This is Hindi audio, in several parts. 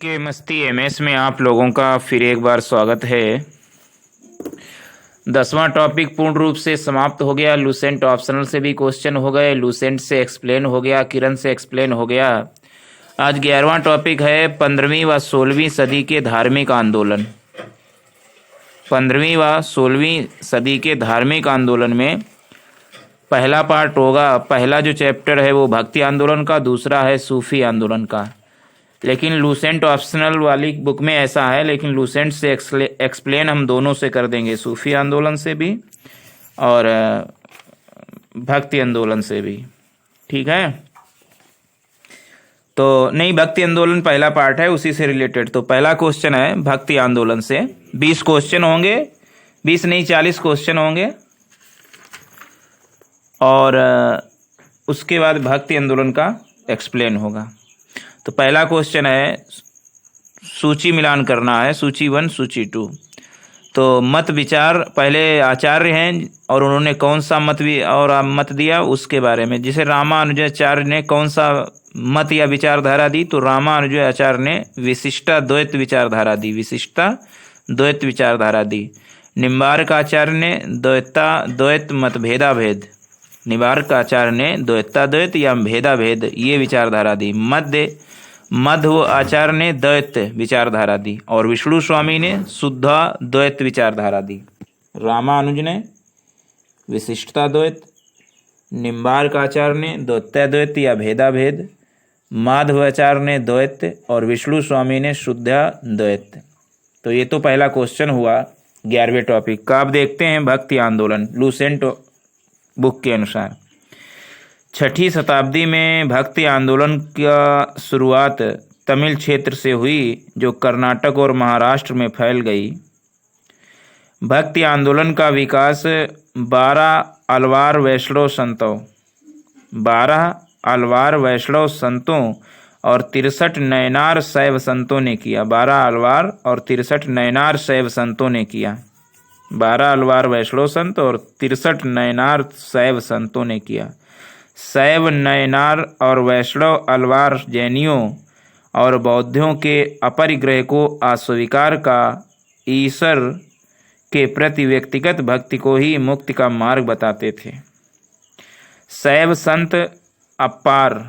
के मस्ती एमएस में आप लोगों का फिर एक बार स्वागत है। 10वां टॉपिक पूर्ण रूप से समाप्त हो गया। लूसेंट ऑप्शनल से भी क्वेश्चन हो गए, लूसेंट से एक्सप्लेन हो गया, किरण से एक्सप्लेन हो गया। आज 11वां टॉपिक है 15वीं व 16वीं सदी के धार्मिक आंदोलन। 15वीं व 16वीं सदी के धार्मिक आंदोलन में पहला पार्ट होगा। पहला जो चैप्टर है वो भक्ति आंदोलन का, दूसरा है सूफी आंदोलन का। लेकिन लूसेंट ऑप्शनल वाली बुक में ऐसा है, लेकिन लूसेंट से एक्सप्लेन हम दोनों से कर देंगे, सूफी आंदोलन से भी और भक्ति आंदोलन से भी। ठीक है, तो नहीं, भक्ति आंदोलन पहला पार्ट है, उसी से रिलेटेड। तो पहला क्वेश्चन है भक्ति आंदोलन से। 20 क्वेश्चन होंगे, 20 नहीं 40 क्वेश्चन होंगे और उसके बाद भक्ति आंदोलन का एक्सप्लेन होगा। तो पहला क्वेश्चन है, सूची मिलान करना है, सूची 1 सूची 2। तो मत विचार, पहले आचार्य हैं और उन्होंने कौन सा मत दिया उसके बारे में। जैसे रामानुजाचार्य ने कौन सा मत या विचारधारा दी, तो रामानुजाचार्य ने विशिष्टा द्वैत विचारधारा दी, विशिष्टा द्वैत विचारधारा दी। निम्बार्काचार्य ने द्वैत मत भेदाभेद, निम्बार्काचार्य ने द्वैताद्वैत या भेदाभेद ये विचारधारा दी। मध्व आचार्य ने द्वैत विचारधारा दी और विष्णु स्वामी ने शुद्धा द्वैत विचारधारा दी। रामानुज ने विशिष्टता द्वैत, निम्बार्काचार्य ने द्वैताद्वैत या भेदाभेद, माधवाचार्य ने द्वैत और विष्णु स्वामी ने शुद्धा द्वैत। तो ये तो पहला क्वेश्चन हुआ 11वें टॉपिक का। अब देखते हैं भक्ति आंदोलन लूसेंट बुक के अनुसार। 6ठी शताब्दी में भक्ति आंदोलन का शुरुआत तमिल क्षेत्र से हुई, जो कर्नाटक और महाराष्ट्र में फैल गई। भक्ति आंदोलन का विकास 12 अलवार वैष्णव संतों और 63 नयनार शैव संतों ने किया। 12 अलवार और 63 नयनार शैव संतों ने किया। 12 अलवार वैष्णव संत और 63 नयनार शैव संतों ने किया। शैव, नयनार और वैष्णव अलवार जैनियों और बौद्धों के अपरिग्रह को अस्वीकार का ईश्वर के प्रति व्यक्तिगत भक्ति को ही मुक्ति का मार्ग बताते थे। शैव संत अप्पार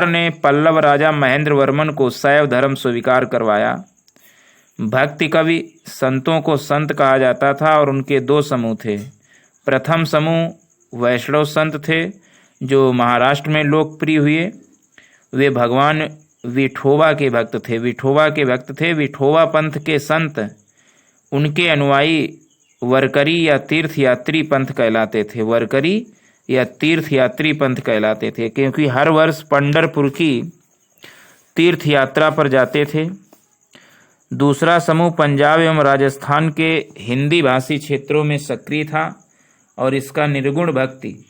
ने पल्लव राजा महेंद्र वर्मन को शैव धर्म स्वीकार करवाया। भक्ति कवि संतों को संत कहा जाता था और उनके 2 समूह थे। प्रथम समूह वैष्णव संत थे जो महाराष्ट्र में लोकप्रिय हुए। वे भगवान विठोबा के भक्त थे। विठोबा पंथ के संत, उनके अनुयायी वरकरी या तीर्थयात्री पंथ कहलाते थे। वरकरी या तीर्थयात्री पंथ कहलाते थे क्योंकि हर वर्ष पंढरपुर की तीर्थ यात्रा पर जाते थे। दूसरा समूह पंजाब एवं राजस्थान के हिंदी भाषी क्षेत्रों में सक्रिय था और इसका निर्गुण भक्ति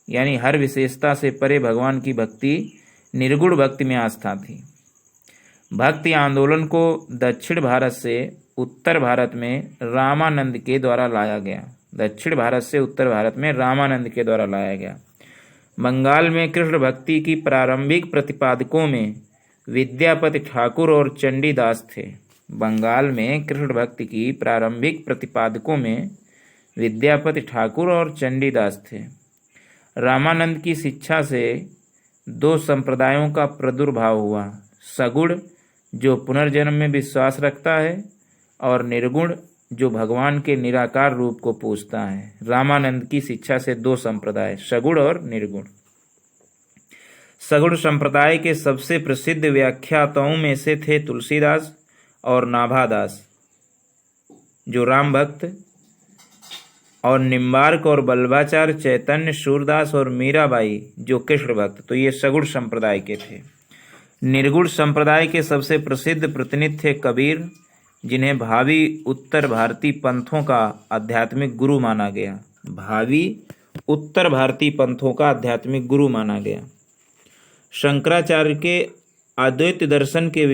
यानी हर विशेषता से परे भगवान की भक्ति, निर्गुण भक्ति में आस्था थी। भक्ति आंदोलन को दक्षिण भारत से उत्तर भारत में रामानंद के द्वारा लाया गया। दक्षिण भारत से उत्तर भारत में रामानंद के द्वारा लाया गया। बंगाल में कृष्ण भक्ति की प्रारंभिक प्रतिपादकों में विद्यापति ठाकुर और चंडीदास थे। बंगाल में कृष्ण भक्ति की प्रारंभिक प्रतिपादकों में विद्यापति ठाकुर और चंडीदास थे। रामानंद की शिक्षा से 2 संप्रदायों का प्रादुर्भाव हुआ, सगुण जो पुनर्जन्म में विश्वास रखता है और निर्गुण जो भगवान के निराकार रूप को पूजता है। रामानंद की शिक्षा से 2 संप्रदाय, सगुण और निर्गुण। सगुण संप्रदाय के सबसे प्रसिद्ध व्याख्याताओं में से थे तुलसीदास और नाभादास जो राम भक्त, और निम्बार्क और बल्लभाचार्य, चैतन्य, सूरदास और मीराबाई जो कृष्ण भक्त। तो ये सगुण संप्रदाय के थे। निर्गुण संप्रदाय के सबसे प्रसिद्ध प्रतिनिधि थे कबीर, जिन्हें भावी उत्तर भारतीय पंथों का आध्यात्मिक गुरु माना गया। भावी उत्तर भारतीय पंथों का आध्यात्मिक गुरु माना गया। शंकराचार्य के अद्वैत दर्शन के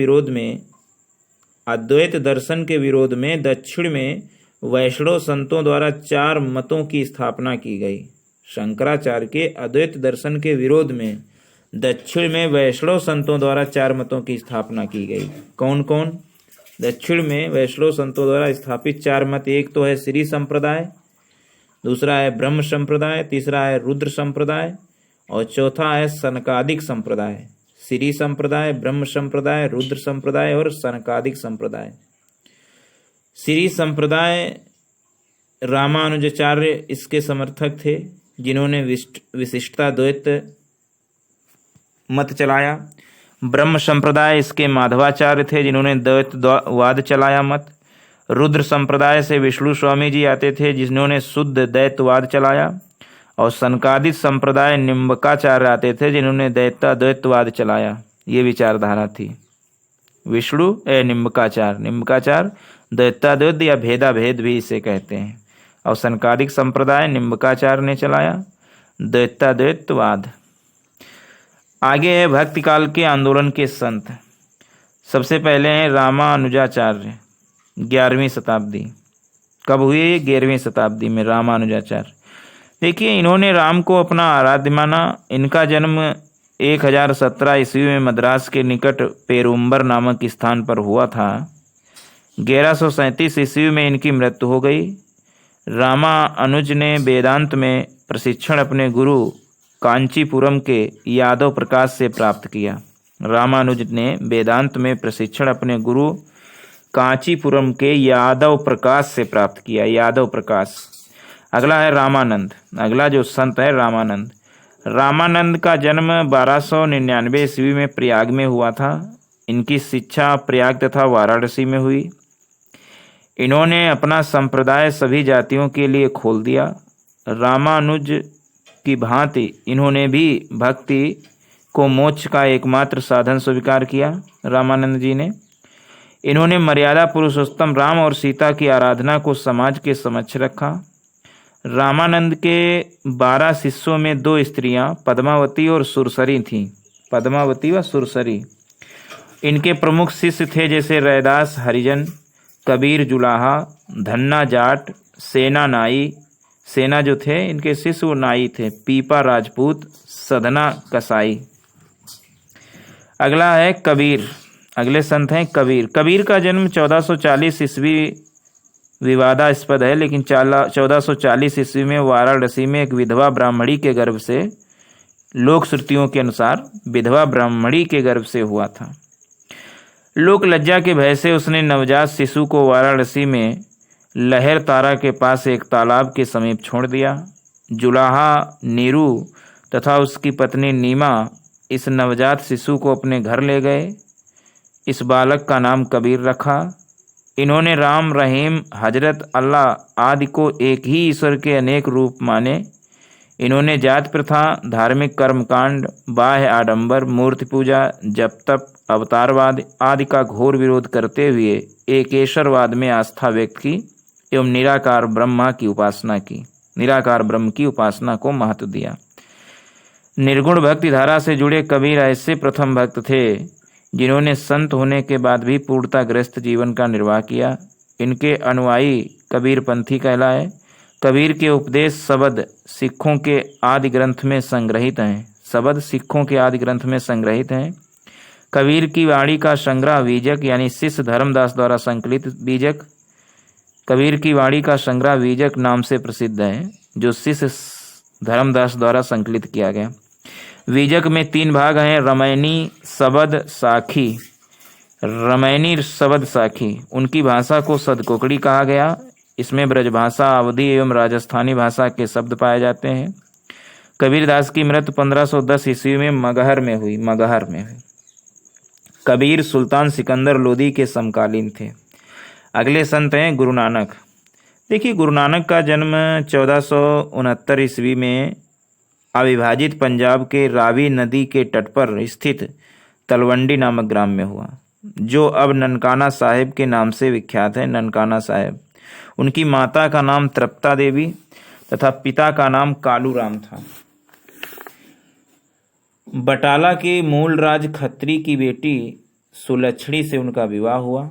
विरोध में दक्षिण में वैष्णव संतों द्वारा 4 मतों की स्थापना की गई। शंकराचार्य के अद्वैत दर्शन के विरोध में दक्षिण में वैष्णव संतों द्वारा 4 मतों की स्थापना की गई। कौन कौन? दक्षिण में वैष्णव संतों द्वारा स्थापित 4 मत, एक तो है श्री संप्रदाय, दूसरा है ब्रह्म संप्रदाय, तीसरा है रुद्र संप्रदाय और चौथा है सनकादिक संप्रदाय। श्री संप्रदाय, ब्रह्म संप्रदाय, रुद्र संप्रदाय और सनकादिक संप्रदाय। श्री संप्रदाय रामानुजाचार्य इसके समर्थक थे, जिन्होंने विशिष्टता द्वैत मत चलाया। ब्रह्म संप्रदाय इसके माधवाचार्य थे, जिन्होंने द्वैतवाद चलाया मत। रुद्र संप्रदाय से विष्णु स्वामी जी आते थे, जिन्होंने शुद्ध द्वैतवाद चलाया। और सनकादिक संप्रदाय निम्बकाचार्य आते थे, जिन्होंने द्वैतवाद चलाया। ये विचारधारा थी। विष्णु निम्बकाचार्य द्वैताद्वैत या भेदा भेद भी इसे कहते हैं। और सनकादिक संप्रदाय निम्बकाचार्य ने चलाया द्वैताद्वैतवाद। आगे है भक्ति काल के आंदोलन के संत। सबसे पहले हैं रामानुजाचार्य, 11वीं शताब्दी। कब हुए? 11वीं शताब्दी में रामानुजाचार्य। देखिए, इन्होंने राम को अपना आराध्य माना। इनका जन्म 1017 ईस्वी में मद्रास के निकट पेरुम्बर नामक स्थान पर हुआ था। 1137 ईस्वी में इनकी मृत्यु हो गई। रामानुज ने वेदांत में प्रशिक्षण अपने गुरु कांचीपुरम के यादव प्रकाश से प्राप्त किया। रामानुज ने वेदांत में प्रशिक्षण अपने गुरु कांचीपुरम के यादव प्रकाश से प्राप्त किया। यादव प्रकाश। अगला है रामानंद। अगला जो संत है रामानंद। रामानंद का जन्म 1299 ईस्वी में प्रयाग में हुआ था। इनकी शिक्षा प्रयाग तथा वाराणसी में हुई। इन्होंने अपना संप्रदाय सभी जातियों के लिए खोल दिया। रामानुज की भांति इन्होंने भी भक्ति को मोक्ष का एकमात्र साधन स्वीकार किया। रामानंद जी ने इन्होंने मर्यादा पुरुषोत्तम राम और सीता की आराधना को समाज के समक्ष रखा। रामानंद के 12 शिष्यों में 2 स्त्रियां पद्मावती और सुरसरी थीं। पद्मावती व सुरसरी। इनके प्रमुख शिष्य थे जैसे रैदास हरिजन, कबीर जुलाहा, धन्ना जाट, सेना नाई। सेना जो थे इनके शिष्य वो नाई थे। पीपा राजपूत, सधना कसाई। अगला है कबीर। अगले संत हैं कबीर। कबीर का जन्म 1440 ईस्वी विवादास्पद है, लेकिन 1440 ईस्वी में वाराणसी में एक विधवा ब्राह्मणी के गर्भ से, लोक श्रुतियों के अनुसार विधवा ब्राह्मणी के गर्भ से हुआ था। लोक लज्जा के भय से उसने नवजात शिशु को वाराणसी में लहर तारा के पास एक तालाब के समीप छोड़ दिया। जुलाहा नीरू तथा उसकी पत्नी नीमा इस नवजात शिशु को अपने घर ले गए। इस बालक का नाम कबीर रखा। इन्होंने राम, रहीम, हजरत, अल्लाह आदि को एक ही ईश्वर के अनेक रूप माने। इन्होंने जात प्रथा, धार्मिक कर्मकांड, बाह्य आडंबर, मूर्ति पूजा, जप तप, अवतारवाद आदि का घोर विरोध करते हुए एकेश्वरवाद में आस्था व्यक्त की एवं निराकार ब्रह्म की उपासना को महत्व दिया। निर्गुण भक्ति धारा से जुड़े कबीर ऐसे प्रथम भक्त थे जिन्होंने संत होने के बाद भी पूर्णताग्रस्त जीवन का निर्वाह किया। इनके अनुयायी कबीर पंथी कहलाए। कबीर के उपदेश शब्द सिखों के आदि ग्रंथ में संग्रहित हैं। कबीर की वाणी का संग्रह बीजक यानी शिष्य धर्मदास द्वारा संकलित बीजक, कबीर की वाणी का संग्रह बीजक नाम से प्रसिद्ध है, जो शिष्य धर्मदास द्वारा संकलित किया गया। बीजक में 3 भाग हैं, रामायणी, शब्द, साखी। रामायणी शब्द साखी। उनकी भाषा को सदकोकड़ी कहा गया। इसमें ब्रजभाषा, अवधी एवं राजस्थानी भाषा के शब्द पाए जाते हैं। कबीरदास की मृत्यु 1510 ईस्वी में मगहर में हुई। कबीर सुल्तान सिकंदर लोदी के समकालीन थे। अगले संत हैं गुरु नानक। देखिए, गुरु नानक का जन्म 1469 ईस्वी में अविभाजित पंजाब के रावी नदी के तट पर स्थित तलवंडी नामक ग्राम में हुआ, जो अब ननकाना साहिब के नाम से विख्यात है। ननकाना साहिब। उनकी माता का नाम तृप्ता देवी तथा पिता का नाम कालू राम था। बटाला के मूल राज खत्री की बेटी सुलक्षणी से उनका विवाह हुआ,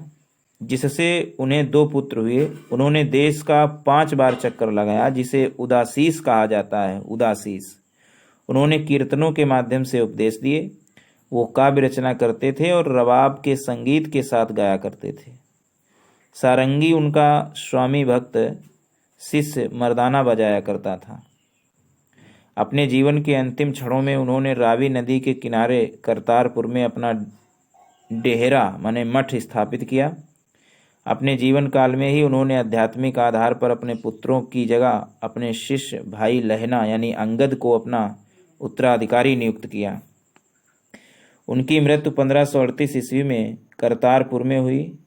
जिससे उन्हें 2 पुत्र हुए। उन्होंने देश का 5 बार चक्कर लगाया, जिसे उदासीस कहा जाता है। उदासीस। उन्होंने कीर्तनों के माध्यम से उपदेश दिए। वो काव्य रचना करते थे और रबाब के संगीत के साथ गाया करते थे। सारंगी उनका स्वामी भक्त शिष्य मर्दाना बजाया करता था। अपने जीवन के अंतिम क्षणों में उन्होंने रावी नदी के किनारे करतारपुर में अपना डेहरा माने मठ स्थापित किया। अपने जीवन काल में ही उन्होंने आध्यात्मिक आधार पर अपने पुत्रों की जगह अपने शिष्य भाई लहना यानी अंगद को अपना उत्तराधिकारी नियुक्त किया। उनकी मृत्यु 1538 ईस्वी में करतारपुर में हुई।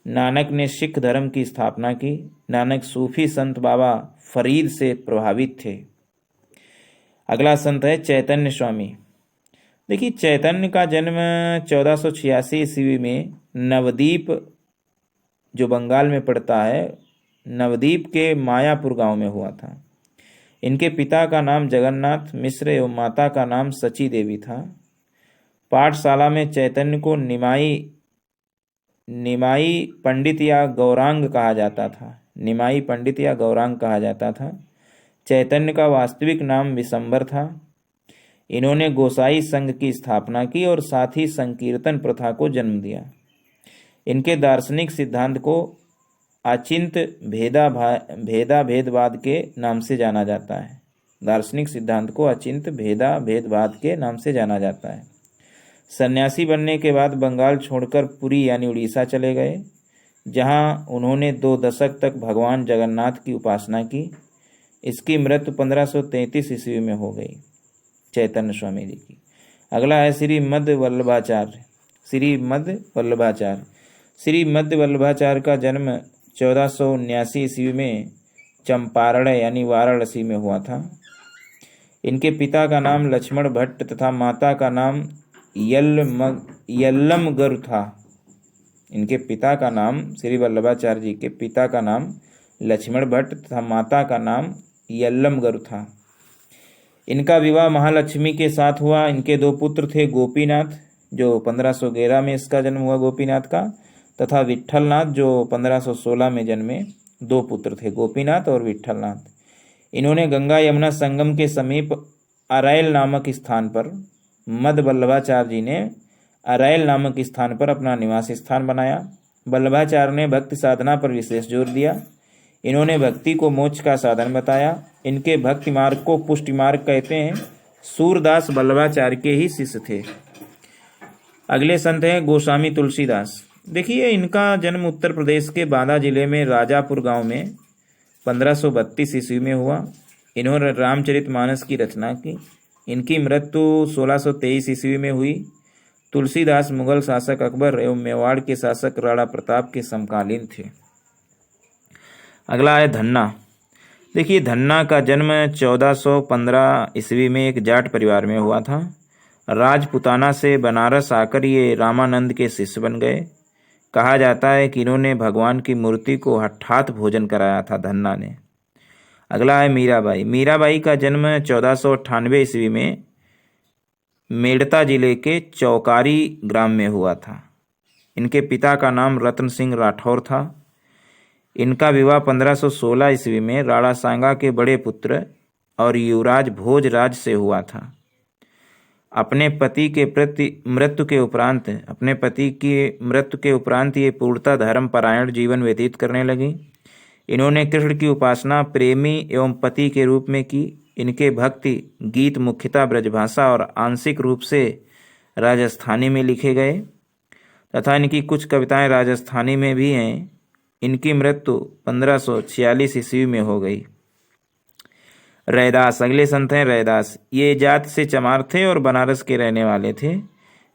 नानक ने सिख धर्म की स्थापना की। नानक सूफी संत बाबा फरीद से प्रभावित थे। अगला संत है चैतन्य स्वामी। देखिए, चैतन्य का जन्म 1486 ईस्वी में नवद्वीप, जो बंगाल में पड़ता है, नवद्वीप के मायापुर गांव में हुआ था। इनके पिता का नाम जगन्नाथ मिश्र एवं माता का नाम सची देवी था। पाठशाला में चैतन्य को निमाई पंडित या गौरांग कहा जाता था। निमाई पंडित या गौरांग कहा जाता था। चैतन्य का वास्तविक नाम विशंबर था। इन्होंने गोसाई संघ की स्थापना की और साथ ही संकीर्तन प्रथा को जन्म दिया। इनके दार्शनिक सिद्धांत को अचिंत भेदाभेदवाद के नाम से जाना जाता है। दार्शनिक सिद्धांत को अचिंत भेदाभेदवाद के नाम से जाना जाता है। सन्यासी बनने के बाद बंगाल छोड़कर पुरी यानी उड़ीसा चले गए, जहां उन्होंने 2 दशक तक भगवान जगन्नाथ की उपासना की। इसकी मृत्यु 1533 ईस्वी में हो गई चैतन्य स्वामी जी की। अगला है श्री मध्य वल्लभाचार्य। श्री मध्य वल्लभाचार्य का जन्म 1479 ईस्वी में चंपारण यानी वाराणसी में हुआ था। इनके पिता का नाम लक्ष्मण भट्ट तथा माता का नाम यल्लमगर था। इनके पिता का नाम, श्री वल्लभाचार्य जी के पिता का नाम लक्ष्मण भट्ट तथा माता का नाम यल्लमगर था। इनका विवाह महालक्ष्मी के साथ हुआ। इनके 2 पुत्र थे, गोपीनाथ जो 1511 में इसका जन्म हुआ गोपीनाथ का, तथा विट्ठलनाथ जो 1516 में जन्मे। 2 पुत्र थे, गोपीनाथ और विट्ठलनाथ। इन्होंने गंगा यमुना संगम के समीप अरैल नामक स्थान पर, मध्य वल्लभाचार्य जी ने अरैल नामक स्थान पर अपना निवास स्थान बनाया। वल्लभाचार्य ने भक्ति साधना पर विशेष जोर दिया। इन्होंने भक्ति को मोक्ष का साधन बताया। इनके भक्ति मार्ग को पुष्टि मार्ग कहते हैं। सूरदास वल्लभाचार्य के ही शिष्य थे। अगले संत हैं गोस्वामी तुलसीदास। देखिए, इनका जन्म उत्तर प्रदेश के बांदा जिले में राजापुर गांव में 1532 ईस्वी में हुआ। इन्होंने रामचरितमानस की रचना की। इनकी मृत्यु 1623 ईस्वी में हुई। तुलसीदास मुगल शासक अकबर एवं मेवाड़ के शासक राणा प्रताप के समकालीन थे। अगला है धन्ना। देखिए, धन्ना का जन्म 1415 ईस्वी में एक जाट परिवार में हुआ था। राजपुताना से बनारस आकर ये रामानंद के शिष्य बन गए। कहा जाता है कि इन्होंने भगवान की मूर्ति को हठात भोजन कराया था धन्ना ने। अगला है मीराबाई। मीराबाई का जन्म 1498 ईस्वी में मेड़ता जिले के चौकारी ग्राम में हुआ था। इनके पिता का नाम रतन सिंह राठौर था। इनका विवाह 1516 ईस्वी में राणा सांगा के बड़े पुत्र और युवराज भोजराज से हुआ था। अपने पति की मृत्यु के उपरांत ये पूर्णतः धर्मपरायण जीवन व्यतीत करने लगी। इन्होंने कृष्ण की उपासना प्रेमी एवं पति के रूप में की। इनके भक्ति गीत मुख्यतः ब्रजभाषा और आंशिक रूप से राजस्थानी में लिखे गए तथा इनकी कुछ कविताएं राजस्थानी में भी हैं। इनकी मृत्यु 1546 ईस्वी में हो गई। रैदास। अगले संत हैं रैदास। ये जात से चमार थे और बनारस के रहने वाले थे।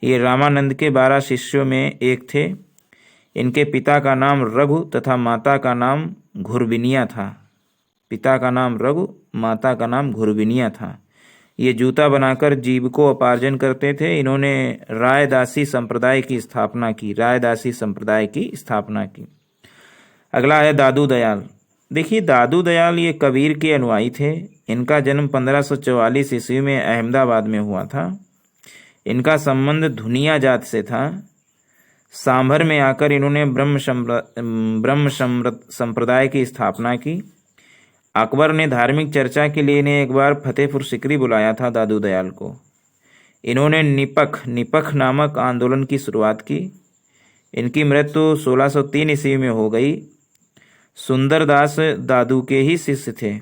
ये रामानंद के 12 शिष्यों में एक थे। इनके पिता का नाम रघु तथा माता का नाम घुरबिनिया था। पिता का नाम रघु, माता का नाम घुरबिनिया था। ये जूता बनाकर जीविकोपार्जन करते थे। इन्होंने रायदासी संप्रदाय की स्थापना की। अगला है दादू दयाल। देखिए, दादू दयाल ये कबीर के अनुयायी थे। इनका जन्म 1544 ईस्वी में अहमदाबाद में हुआ था। इनका संबंध धुनिया जात से था। सांभर में आकर इन्होंने ब्रह्म संप्रदाय की स्थापना की। अकबर ने धार्मिक चर्चा के लिए इन्हें एक बार फतेहपुर सिकरी बुलाया था दादू दयाल को। इन्होंने निपख नामक आंदोलन की शुरुआत की। इनकी मृत्यु 1603 ईस्वी में हो गई। सुंदरदास दादू के ही शिष्य थे।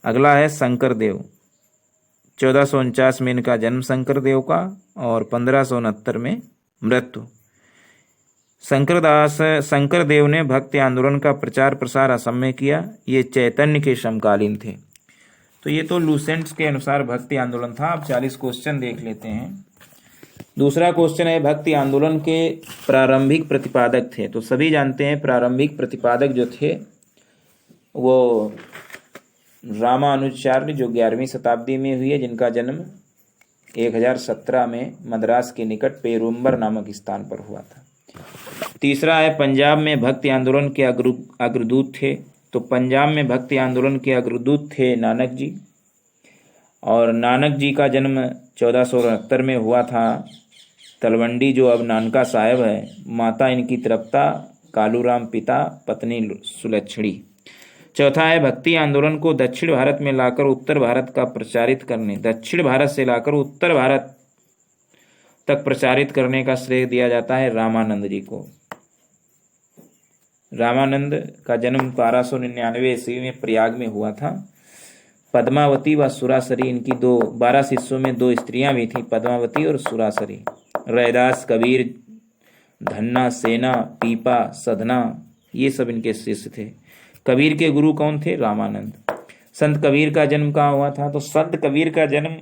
अगला है शंकर देव। 1449 में इनका जन्म शंकर देव का और 1569 में मृत्यु। शंकर देव ने भक्ति आंदोलन का प्रचार प्रसार असम में किया। ये चैतन्य के समकालीन थे। तो ये तो लूसेंट्स के अनुसार भक्ति आंदोलन था। अब 40 क्वेश्चन देख लेते हैं। दूसरा क्वेश्चन है भक्ति आंदोलन के प्रारंभिक प्रतिपादक थे। तो सभी जानते हैं प्रारंभिक प्रतिपादक जो थे वो रामानुजाचार्य जो 11वीं शताब्दी में हुए, जिनका जन्म 1017 में मद्रास के निकट पेरुम्बर नामक स्थान पर हुआ था। तीसरा है पंजाब में भक्ति आंदोलन के अग्रदूत थे। तो पंजाब में भक्ति आंदोलन के अग्रदूत थे नानक जी, और नानक जी का जन्म 1469 में हुआ था। तलवंडी जो अब नानका साहिब है, माता इनकी तृप्ता, कालूराम पिता, पत्नी सुलक्षणी। चौथा है भक्ति आंदोलन को दक्षिण भारत में लाकर उत्तर भारत का प्रचारित करने, दक्षिण भारत से लाकर उत्तर भारत तक प्रचारित करने का श्रेय दिया जाता है रामानंद जी को। रामानंद का जन्म 1299 ईस्वी में प्रयाग में हुआ था। पद्मावती व सुरासरी इनकी 12 शिष्यों में 2 स्त्रियां भी थीं, पद्मावती और सुरासरी। रैदास, कबीर, धन्ना, सेना, पीपा, सधना, ये सब इनके शिष्य थे। कबीर के गुरु कौन थे? रामानंद। संत कबीर का जन्म कहाँ हुआ था? तो संत कबीर का जन्म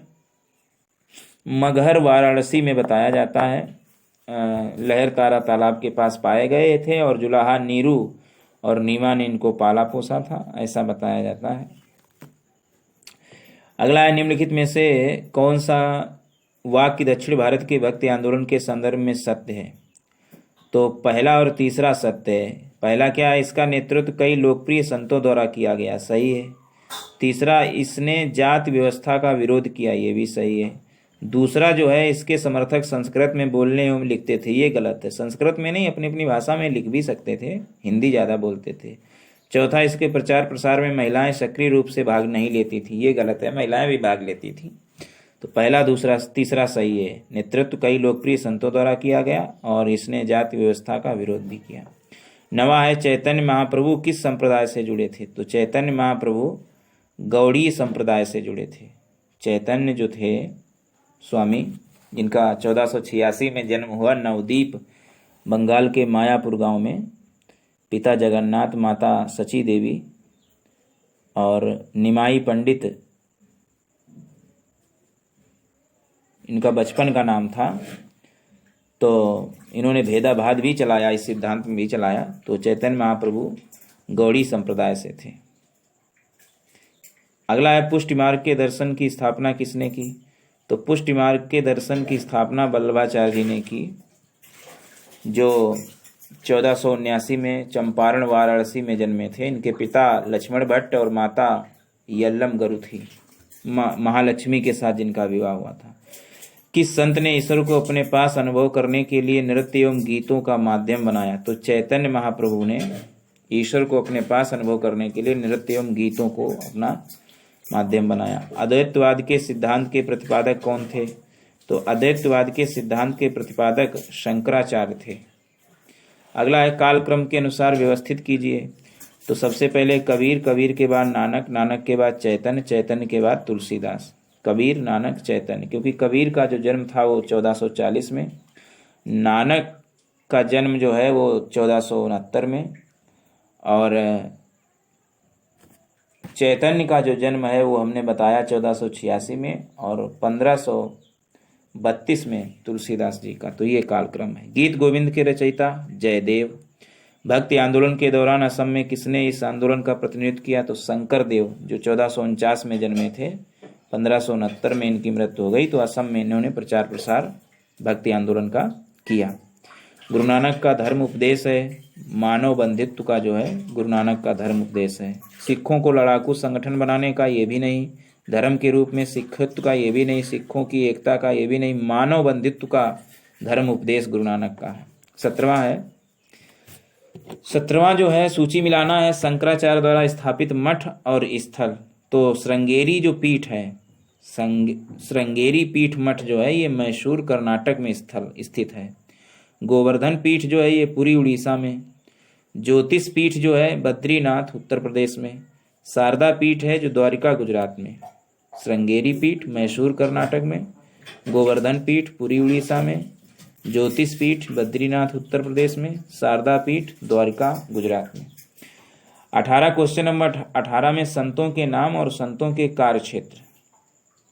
मगहर वाराणसी में बताया जाता है। लहर तारा तालाब के पास पाए गए थे और जुलाहा नीरू और नीमा ने इनको पाला पोसा था, ऐसा बताया जाता है। अगला है निम्नलिखित में से कौन सा वाक्य दक्षिण भारत के भक्ति आंदोलन के संदर्भ में सत्य है? तो पहला और तीसरा सत्य है। पहला क्या है? इसका नेतृत्व कई लोकप्रिय संतों द्वारा किया गया, सही है। तीसरा, इसने जाति व्यवस्था का विरोध किया, ये भी सही है। दूसरा जो है, इसके समर्थक संस्कृत में बोलने एवं लिखते थे, ये गलत है। संस्कृत में नहीं, अपनी अपनी भाषा में लिख भी सकते थे, हिंदी ज़्यादा बोलते थे। चौथा, इसके प्रचार प्रसार में महिलाएं सक्रिय रूप से भाग नहीं लेती थी, ये गलत है, महिलाएं भी भाग लेती थी। तो पहला, दूसरा, तीसरा सही है। नेतृत्व कई लोकप्रिय संतों द्वारा किया गया और इसने जाति व्यवस्था का विरोध भी किया। नवा है चैतन्य महाप्रभु किस संप्रदाय से जुड़े थे? तो चैतन्य महाप्रभु गौड़ीय संप्रदाय से जुड़े थे। चैतन्य जो थे स्वामी, जिनका 1486 में जन्म हुआ नवदीप, बंगाल के मायापुर गांव में, पिता जगन्नाथ, माता सची देवी और निमाई पंडित इनका बचपन का नाम था। तो इन्होंने भेदाभाद भी चलाया, इस सिद्धांत में भी चलाया। तो चैतन्य महाप्रभु गौड़ी संप्रदाय से थे। अगला है पुष्टि मार्ग के दर्शन की स्थापना किसने की? तो पुष्टि मार्ग के दर्शन की स्थापना वल्लभाचार्य जी ने की, जो 1479 में चंपारण वाराणसी में जन्मे थे। इनके पिता लक्ष्मण भट्ट और माता यल्लम गरु थी, महालक्ष्मी के साथ जिनका विवाह हुआ था। किस संत ने ईश्वर को अपने पास अनुभव करने के लिए नृत्य एवं गीतों का माध्यम बनाया? तो चैतन्य महाप्रभु ने ईश्वर को अपने पास अनुभव करने के लिए नृत्य एवं गीतों को अपना माध्यम बनाया। अद्वैतवाद के सिद्धांत के प्रतिपादक कौन थे? तो अद्वैतवाद के सिद्धांत के प्रतिपादक शंकराचार्य थे। अगला है कालक्रम के अनुसार व्यवस्थित कीजिए। तो सबसे पहले कबीर, कबीर के बाद नानक, नानक के बाद चैतन्य, चैतन्य के बाद तुलसीदास। कबीर, नानक, चैतन्य, क्योंकि कबीर का जो जन्म था वो 1440 में, नानक का जन्म जो है वो 1469 में, और चैतन्य का जो जन्म है वो हमने बताया 1486 में, और 1532 में तुलसीदास जी का। तो ये कालक्रम है। गीत गोविंद के रचयिता जयदेव। भक्ति आंदोलन के दौरान असम में किसने इस आंदोलन का प्रतिनिधित्व किया? तो शंकर देव, जो 1449 में जन्मे थे, 1569 में इनकी मृत्यु हो गई। तो असम में इन्होंने प्रचार प्रसार भक्ति आंदोलन का किया। गुरु नानक का धर्म उपदेश है मानव बंधित्व का, जो है गुरु नानक का धर्म उपदेश है। सिखों को लड़ाकू संगठन बनाने का ये भी नहीं, धर्म के रूप में सिखत्व का ये भी नहीं, सिखों की एकता का ये भी नहीं, मानव बंधित्व का धर्म उपदेश गुरु नानक का है। 17वां है 17वां जो है सूची मिलाना है शंकराचार्य द्वारा स्थापित मठ और स्थल। तो श्रृंगेरी जो पीठ है, श्रृंगेरी पीठ मठ जो है ये मैसूर कर्नाटक में स्थित है। गोवर्धन पीठ जो है ये पुरी उड़ीसा में। ज्योतिष पीठ जो है बद्रीनाथ उत्तर प्रदेश में। शारदा पीठ है जो द्वारिका गुजरात में। श्रृंगेरी पीठ मैसूर कर्नाटक में। गोवर्धन पीठ पुरी उड़ीसा में। ज्योतिष पीठ बद्रीनाथ उत्तर प्रदेश में। शारदा पीठ द्वारिका गुजरात में। 18 क्वेश्चन नंबर 18 में संतों के नाम और संतों के कार्यक्षेत्र।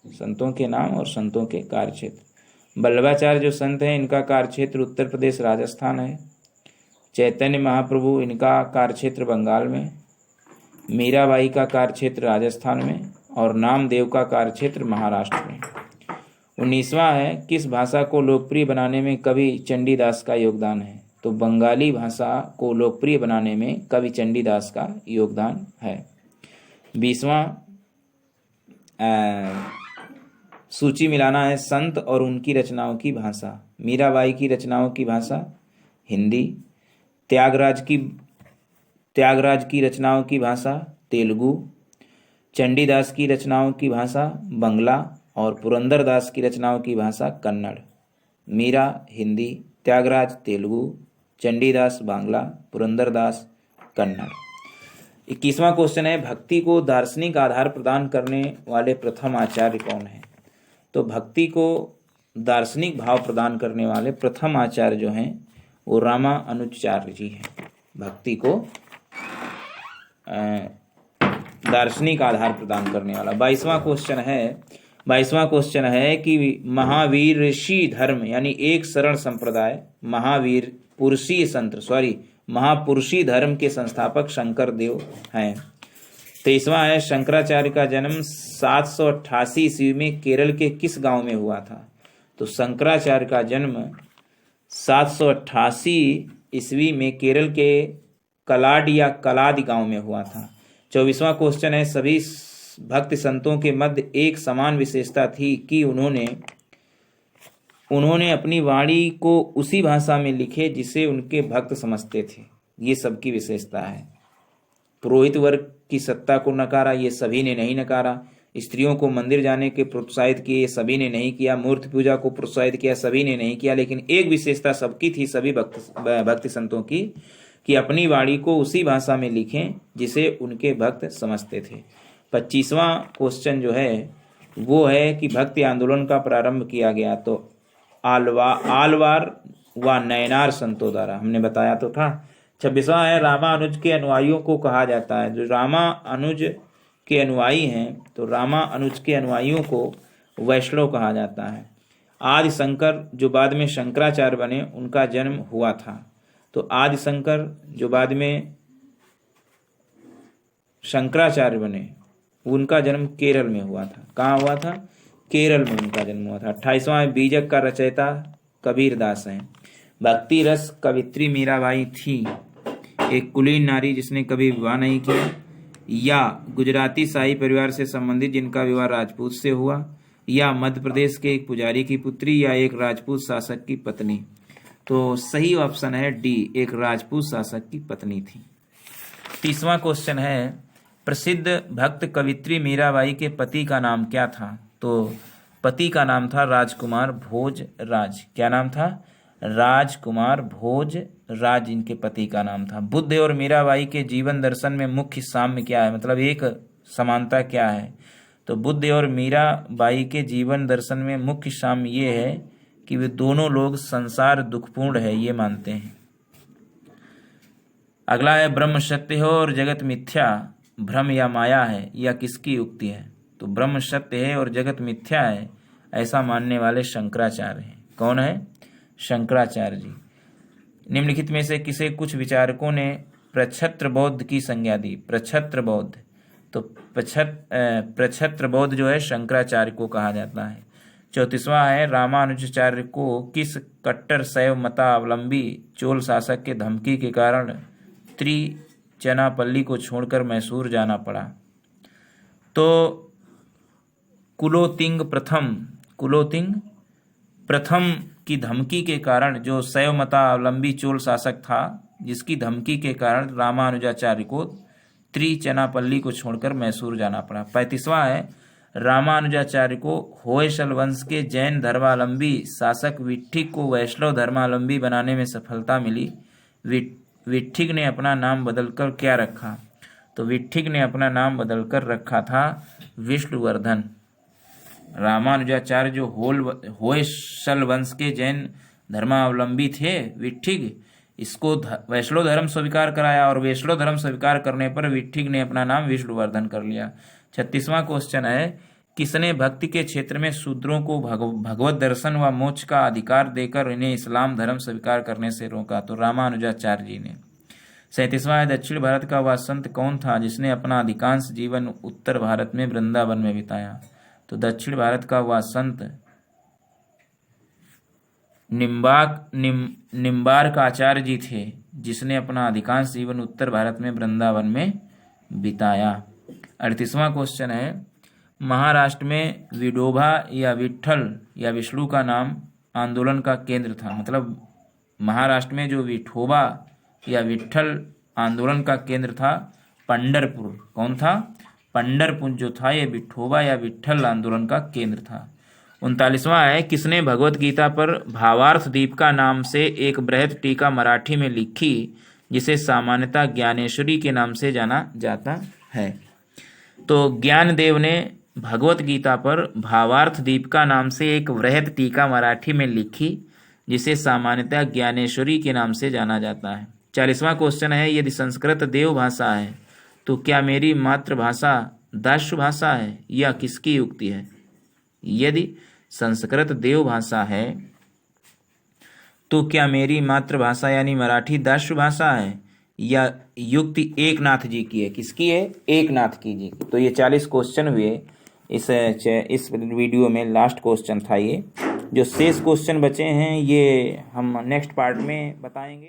संतों के नाम और संतों के कार्यक्षेत्र। वल्लभाचार्य जो संत हैं इनका कार्यक्षेत्र उत्तर प्रदेश राजस्थान है। चैतन्य महाप्रभु इनका कार्यक्षेत्र बंगाल में। मीराबाई का कार्यक्षेत्र राजस्थान में और नामदेव का कार्यक्षेत्र महाराष्ट्र में। 19वां है किस भाषा को लोकप्रिय बनाने में कवि चंडीदास का योगदान है। तो बंगाली भाषा को लोकप्रिय बनाने में कवि चंडीदास का योगदान है। 20वां सूची मिलाना है संत और उनकी रचनाओं की भाषा। मीराबाई की रचनाओं की भाषा हिंदी। त्यागराज की रचनाओं की भाषा तेलुगु। चंडीदास की रचनाओं की भाषा बंगला और पुरंदरदास की रचनाओं की भाषा कन्नड़। मीरा हिंदी, त्यागराज तेलुगु, चंडीदास बांग्ला, पुरंदरदास कन्नड़। 21वां क्वेश्चन है भक्ति को दार्शनिक आधार प्रदान करने वाले प्रथम आचार्य कौन है। तो भक्ति को दार्शनिक भाव प्रदान करने वाले प्रथम आचार्य जो हैं वो रामानुजाचार्य जी हैं। भक्ति को दार्शनिक आधार प्रदान करने वाला। 22वां क्वेश्चन है कि महावीर ऋषि धर्म यानी एक शरण संप्रदाय महापुरुषी धर्म के संस्थापक शंकर देव हैं। 23वां है शंकराचार्य का जन्म 788 ईस्वी में केरल के किस गांव में हुआ था। तो शंकराचार्य का जन्म 788 ईस्वी में केरल के कलाड या कलाद गांव में हुआ था। 24वां क्वेश्चन है सभी भक्त संतों के मध्य एक समान विशेषता थी कि उन्होंने अपनी वाणी को उसी भाषा में लिखे जिसे उनके भक्त समझते थे। ये सबकी विशेषता है। पुरोहित वर्ग की सत्ता को नकारा, ये सभी ने नहीं नकारा। स्त्रियों को मंदिर जाने के प्रोत्साहित किए, सभी ने नहीं किया। मूर्ति पूजा को प्रोत्साहित किया, सभी ने नहीं किया। लेकिन एक विशेषता सबकी थी, सभी भक्ति संतों की, कि अपनी वाणी को उसी भाषा में लिखें जिसे उनके भक्त समझते थे। 25वां क्वेश्चन जो है वो है कि भक्ति आंदोलन का प्रारंभ किया गया। तो आलवार व नयनार संतों द्वारा, हमने बताया तो था। 26वां है रामानुज के अनुयायियों को कहा जाता है। जो रामानुज के अनुयायी हैं तो रामानुज के अनुयायियों को वैष्णव कहा जाता है। आदि शंकर जो बाद में शंकराचार्य बने उनका जन्म हुआ था। तो आदि शंकर जो बाद में शंकराचार्य बने उनका जन्म केरल में हुआ था। कहाँ हुआ था? केरल में उनका जन्म हुआ था। 28वां बीजक का रचयिता कबीर दास हैं। भक्ति रस कवित्री मीराबाई थी एक कुलीन नारी जिसने कभी विवाह नहीं किया, या गुजराती शाही परिवार से संबंधित जिनका विवाह राजपूत से हुआ, या मध्य प्रदेश के एक पुजारी की पुत्री, या एक राजपूत शासक की पत्नी। तो सही ऑप्शन है डी, एक राजपूत शासक की पत्नी थी। 30वां क्वेश्चन है प्रसिद्ध भक्त कवित्री मीराबाई के पति का नाम क्या था। तो पति का नाम था राजकुमार भोज राज। क्या नाम था? राजकुमार भोज राज इनके पति का नाम था। बुद्ध और मीराबाई के जीवन दर्शन में मुख्य साम्य क्या है, मतलब एक समानता क्या है। तो बुद्ध और मीराबाई के जीवन दर्शन में मुख्य साम्य ये है कि वे दोनों लोग संसार दुखपूर्ण है ये मानते हैं। अगला है ब्रह्म सत्य है और जगत मिथ्या, भ्रम या माया है, या किसकी युक्ति है। तो ब्रह्म सत्य है और जगत मिथ्या है ऐसा मानने वाले शंकराचार्य हैं। कौन है? शंकराचार्य जी। निम्नलिखित में से किसे कुछ विचारकों ने प्रक्षत्र बौद्ध की संज्ञा दी। प्रक्षत्र बौद्ध, तो प्रक्षत्र बौद्ध जो है शंकराचार्य को कहा जाता है। 34वां है रामानुजाचार्य को किस कट्टर शैव मतावलंबी चोल शासक के धमकी के कारण त्रिचनापल्ली को छोड़कर मैसूर जाना पड़ा। तो कुलोतिंग प्रथम की धमकी के कारण जो शैव मतावलंबी चोल शासक था जिसकी धमकी के कारण रामानुजाचार्य को त्रिचनापल्ली को छोड़कर मैसूर जाना पड़ा। 35वां है, रामानुजाचार्य को होयसल वंश के जैन धर्मावलंबी शासक विट्ठिक को वैष्णव धर्मावलंबी बनाने में सफलता मिली। विट्ठिक ने अपना नाम बदलकर क्या रखा? तो विट्ठिक ने अपना नाम बदलकर रखा था विष्णुवर्धन। रामानुजाचार्य जो होयसल वंश के जैन धर्मावलंबी थे विट्ठिक, इसको वैष्णव धर्म स्वीकार कराया और वैष्णव धर्म स्वीकार करने पर विट्ठिक ने अपना नाम विष्णुवर्धन कर लिया। 36वां क्वेश्चन है, किसने भक्ति के क्षेत्र में शूद्रों को भगवत दर्शन व मोक्ष का अधिकार देकर इन्हें इस्लाम धर्म स्वीकार करने से रोका? तो रामानुजाचार्य जी ने। 37वां है, दक्षिण भारत का वह संत कौन था जिसने अपना अधिकांश जीवन उत्तर भारत में वृंदावन में बिताया? तो दक्षिण भारत का वह संत निम्बार्क आचार्य जी थे, जिसने अपना अधिकांश जीवन उत्तर भारत में वृंदावन में बिताया। 38वां क्वेश्चन है, महाराष्ट्र में विडोबा या विट्ठल या विष्णु का नाम आंदोलन का केंद्र था। मतलब महाराष्ट्र में जो विठोबा या विट्ठल आंदोलन का केंद्र था पंढरपुर। कौन था? पंढरपुर जो था ये विठोबा या विट्ठल आंदोलन का केंद्र था। 39वां है, किसने भगवत गीता पर भावार्थ दीपिका नाम से एक बृहद टीका मराठी में लिखी, जिसे सामान्यतः ज्ञानेश्वरी के नाम से जाना जाता है? तो ज्ञानदेव ने भगवत गीता पर भावार्थ दीपिका नाम से एक बृहद टीका मराठी में लिखी, जिसे सामान्यतः ज्ञानेश्वरी के नाम से जाना जाता है। 40वां क्वेश्चन है, यदि संस्कृत देव भाषा है तो क्या मेरी मातृभाषा दास्य भाषा है या किसकी युक्ति है? यदि संस्कृत देव भाषा है तो क्या मेरी मातृभाषा यानी मराठी दास्य भाषा है या युक्ति एकनाथ जी की है? किसकी है? एकनाथ की जी की। तो ये 40 क्वेश्चन हुए इस वीडियो में। लास्ट क्वेश्चन था ये। जो शेष क्वेश्चन बचे हैं ये हम नेक्स्ट पार्ट में बताएंगे।